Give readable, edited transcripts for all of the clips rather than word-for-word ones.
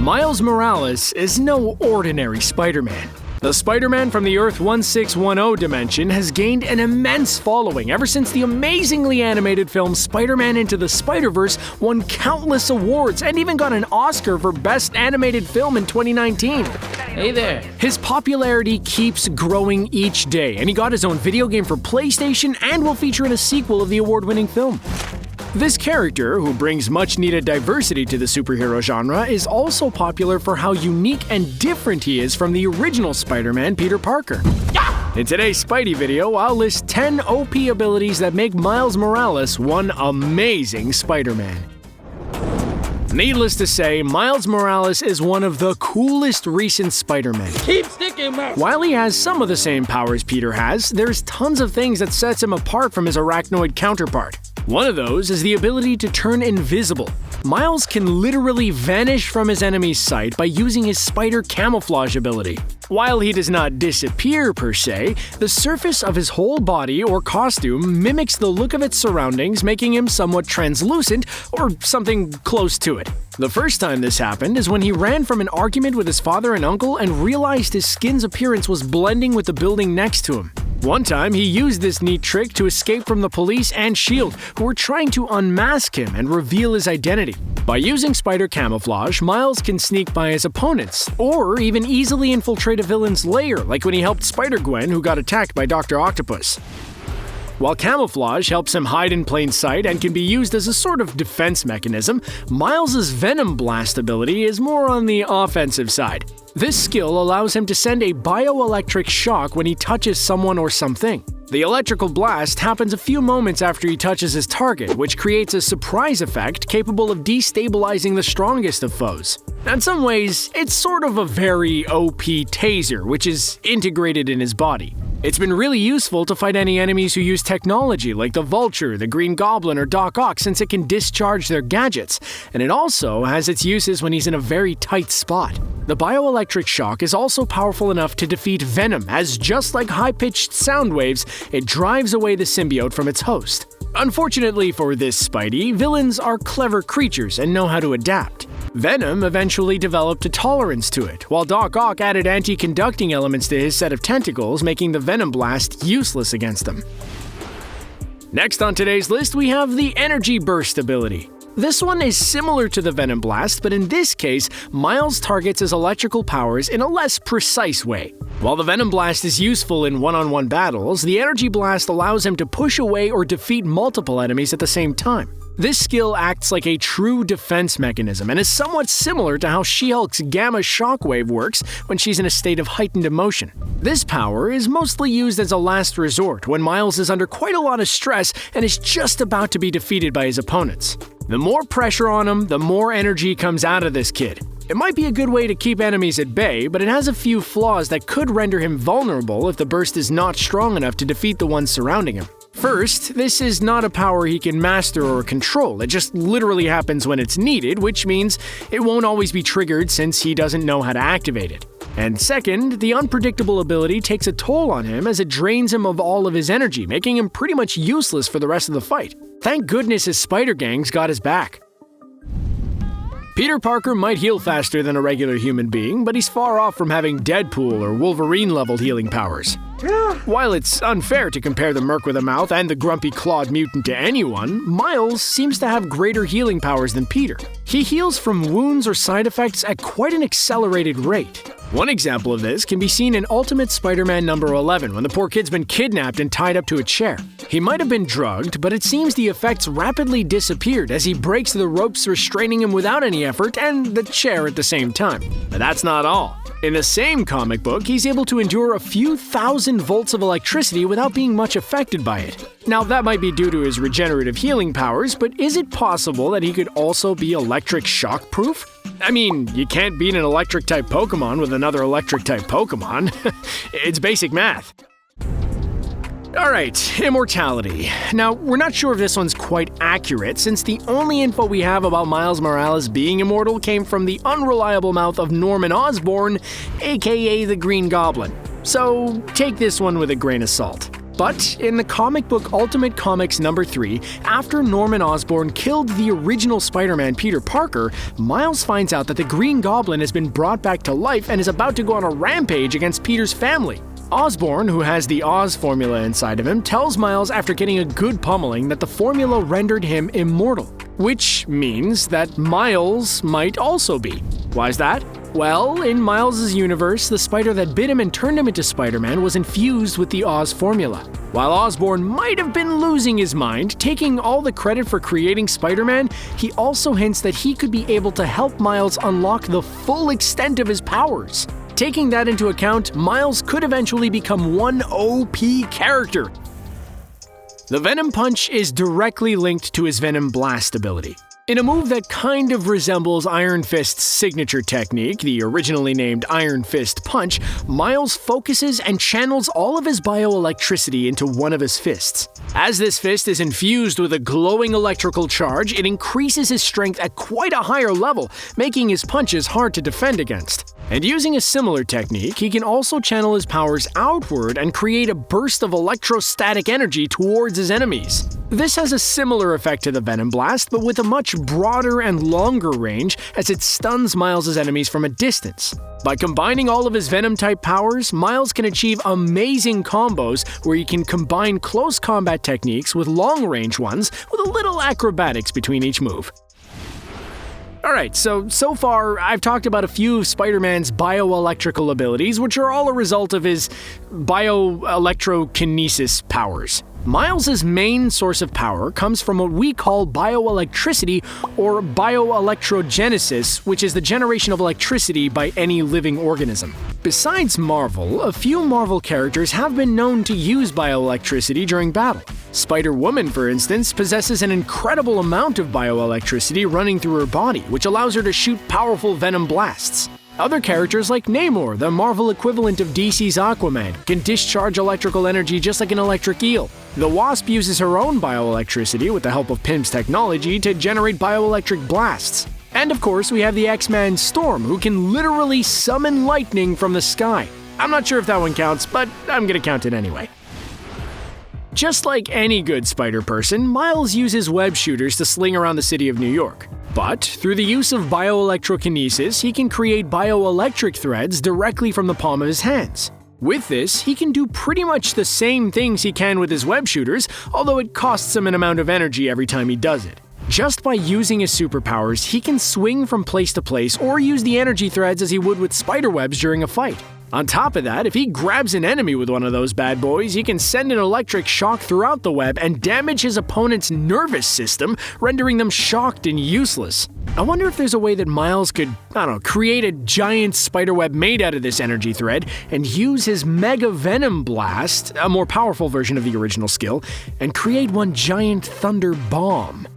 Miles Morales is no ordinary Spider-Man. The Spider-Man from the Earth 1610 dimension has gained an immense following ever since the amazingly animated film Spider-Man Into the Spider-Verse won countless awards and even got an Oscar for Best Animated Film in 2019. Hey there. His popularity keeps growing each day, and he got his own video game for PlayStation and will feature in a sequel of the award-winning film. This character, who brings much-needed diversity to the superhero genre, is also popular for how unique and different he is from the original Spider-Man, Peter Parker. In today's Spidey video, I'll list 10 OP abilities that make Miles Morales one amazing Spider-Man. Needless to say, Miles Morales is one of the coolest recent Spider-Men. Keep sticking, man. While he has some of the same powers Peter has, there's tons of things that sets him apart from his arachnoid counterpart. One of those is the ability to turn invisible. Miles can literally vanish from his enemy's sight by using his spider-camouflage ability. While he does not disappear per se, the surface of his whole body or costume mimics the look of its surroundings, making him somewhat translucent or something close to it. The first time this happened is when he ran from an argument with his father and uncle and realized his skin's appearance was blending with the building next to him. One time, he used this neat trick to escape from the police and S.H.I.E.L.D., who were trying to unmask him and reveal his identity. By using spider camouflage, Miles can sneak by his opponents, or even easily infiltrate a villain's lair, like when he helped Spider-Gwen, who got attacked by Dr. Octopus. While camouflage helps him hide in plain sight and can be used as a sort of defense mechanism, Miles' Venom Blast ability is more on the offensive side. This skill allows him to send a bio-electric shock when he touches someone or something. The electrical blast happens a few moments after he touches his target, which creates a surprise effect capable of destabilizing the strongest of foes. In some ways, it's sort of a very OP taser, which is integrated in his body. It's been really useful to fight any enemies who use technology like the Vulture, the Green Goblin, or Doc Ock, since it can discharge their gadgets, and it also has its uses when he's in a very tight spot. The bioelectric shock is also powerful enough to defeat Venom, as just like high-pitched sound waves, it drives away the symbiote from its host. Unfortunately for this Spidey, villains are clever creatures and know how to adapt. Venom eventually developed a tolerance to it, while Doc Ock added anti-conducting elements to his set of tentacles, making the Venom Blast useless against them. Next on today's list, we have the Energy Burst ability. This one is similar to the Venom Blast, but in this case, Miles targets his electrical powers in a less precise way. While the Venom Blast is useful in one-on-one battles, the Energy Blast allows him to push away or defeat multiple enemies at the same time. This skill acts like a true defense mechanism and is somewhat similar to how She-Hulk's Gamma Shockwave works when she's in a state of heightened emotion. This power is mostly used as a last resort when Miles is under quite a lot of stress and is just about to be defeated by his opponents. The more pressure on him, the more energy comes out of this kid. It might be a good way to keep enemies at bay, but it has a few flaws that could render him vulnerable if the burst is not strong enough to defeat the ones surrounding him. First, this is not a power he can master or control, it just literally happens when it's needed, which means it won't always be triggered since he doesn't know how to activate it. And second, the unpredictable ability takes a toll on him as it drains him of all of his energy, making him pretty much useless for the rest of the fight. Thank goodness his spider gang's got his back. Peter Parker might heal faster than a regular human being, but he's far off from having Deadpool or Wolverine-level healing powers. While it's unfair to compare the Merc with a Mouth and the grumpy clawed mutant to anyone, Miles seems to have greater healing powers than Peter. He heals from wounds or side effects at quite an accelerated rate. One example of this can be seen in Ultimate Spider-Man number 11 when the poor kid's been kidnapped and tied up to a chair. He might have been drugged, but it seems the effects rapidly disappeared as he breaks the ropes restraining him without any effort and the chair at the same time. But that's not all. In the same comic book, he's able to endure a few thousand volts of electricity without being much affected by it. Now, that might be due to his regenerative healing powers, but is it possible that he could also be electric shock proof? I mean, you can't beat an electric-type Pokemon with another electric-type Pokemon. It's basic math. Alright, Immortality. Now, we're not sure if this one's quite accurate, since the only info we have about Miles Morales being immortal came from the unreliable mouth of Norman Osborn, aka the Green Goblin. So, take this one with a grain of salt. But in the comic book Ultimate Comics #3, after Norman Osborn killed the original Spider-Man Peter Parker, Miles finds out that the Green Goblin has been brought back to life and is about to go on a rampage against Peter's family. Osborn, who has the Oz formula inside of him, tells Miles after getting a good pummeling that the formula rendered him immortal, which means that Miles might also be. Why is that? Well, in Miles' universe, the spider that bit him and turned him into Spider-Man was infused with the Oz formula. While Osborn might have been losing his mind, taking all the credit for creating Spider-Man, he also hints that he could be able to help Miles unlock the full extent of his powers. Taking that into account, Miles could eventually become one OP character. The Venom Punch is directly linked to his Venom Blast ability. In a move that kind of resembles Iron Fist's signature technique, the originally named Iron Fist Punch, Miles focuses and channels all of his bioelectricity into one of his fists. As this fist is infused with a glowing electrical charge, it increases his strength at quite a higher level, making his punches hard to defend against. And using a similar technique, he can also channel his powers outward and create a burst of electrostatic energy towards his enemies. This has a similar effect to the Venom Blast, but with a much broader and longer range as it stuns Miles' enemies from a distance. By combining all of his Venom-type powers, Miles can achieve amazing combos where he can combine close combat techniques with long-range ones with a little acrobatics between each move. Alright, so far I've talked about a few of Spider-Man's bioelectrical abilities, which are all a result of his Bio-Electrokinesis powers. Miles' main source of power comes from what we call bioelectricity or Bio-Electrokinesis, which is the generation of electricity by any living organism. Besides Marvel, a few Marvel characters have been known to use bioelectricity during battle. Spider-Woman, for instance, possesses an incredible amount of bioelectricity running through her body, which allows her to shoot powerful Venom blasts. Other characters like Namor, the Marvel equivalent of DC's Aquaman, can discharge electrical energy just like an electric eel. The Wasp uses her own bioelectricity with the help of Pym's technology to generate bioelectric blasts. And of course, we have the X-Man Storm, who can literally summon lightning from the sky. I'm not sure if that one counts, but I'm gonna count it anyway. Just like any good spider person, Miles uses web shooters to sling around the city of New York. But through the use of bioelectrokinesis, he can create bioelectric threads directly from the palm of his hands. With this, he can do pretty much the same things he can with his web shooters, although it costs him an amount of energy every time he does it. Just by using his superpowers, he can swing from place to place or use the energy threads as he would with spiderwebs during a fight. On top of that, if he grabs an enemy with one of those bad boys, he can send an electric shock throughout the web and damage his opponent's nervous system, rendering them shocked and useless. I wonder if there's a way that Miles could, create a giant spiderweb made out of this energy thread and use his Mega Venom Blast, a more powerful version of the original skill, and create one giant thunder bomb.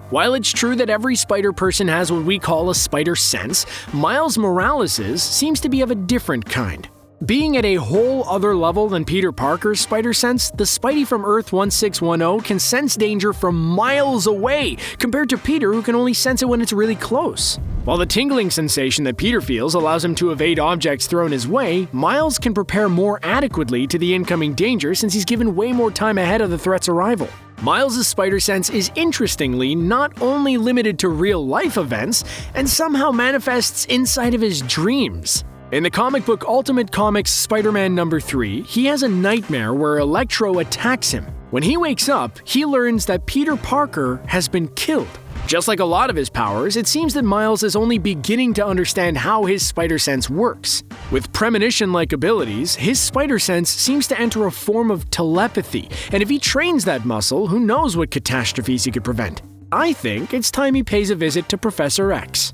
While it's true that every spider person has what we call a spider sense, Miles Morales's seems to be of a different kind. Being at a whole other level than Peter Parker's spider sense, the Spidey from Earth 1610 can sense danger from miles away, compared to Peter, who can only sense it when it's really close. While the tingling sensation that Peter feels allows him to evade objects thrown his way, Miles can prepare more adequately to the incoming danger since he's given way more time ahead of the threat's arrival. Miles' spider sense is interestingly not only limited to real-life events, and somehow manifests inside of his dreams. In the comic book Ultimate Comics Spider-Man #3, he has a nightmare where Electro attacks him. When he wakes up, he learns that Peter Parker has been killed. Just like a lot of his powers, it seems that Miles is only beginning to understand how his spider sense works. With premonition-like abilities, his spider sense seems to enter a form of telepathy, and if he trains that muscle, who knows what catastrophes he could prevent. I think it's time he pays a visit to Professor X.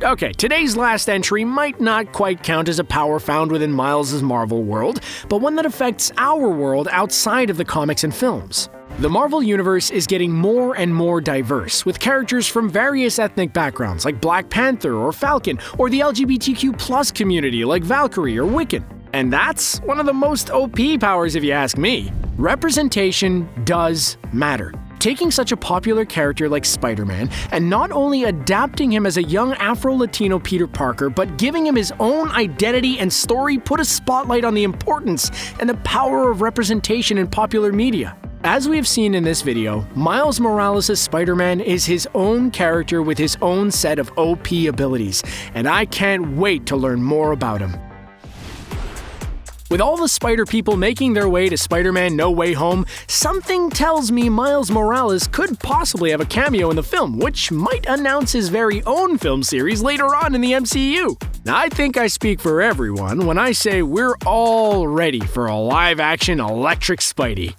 Okay, today's last entry might not quite count as a power found within Miles' Marvel world, but one that affects our world outside of the comics and films. The Marvel Universe is getting more and more diverse, with characters from various ethnic backgrounds like Black Panther or Falcon, or the LGBTQ+ community like Valkyrie or Wiccan. And that's one of the most OP powers if you ask me. Representation does matter. Taking such a popular character like Spider-Man and not only adapting him as a young Afro-Latino Peter Parker, but giving him his own identity and story put a spotlight on the importance and the power of representation in popular media. As we have seen in this video, Miles Morales' Spider-Man is his own character with his own set of OP abilities, and I can't wait to learn more about him. With all the Spider people making their way to Spider-Man No Way Home, something tells me Miles Morales could possibly have a cameo in the film, which might announce his very own film series later on in the MCU. Now, I think I speak for everyone when I say we're all ready for a live-action electric Spidey.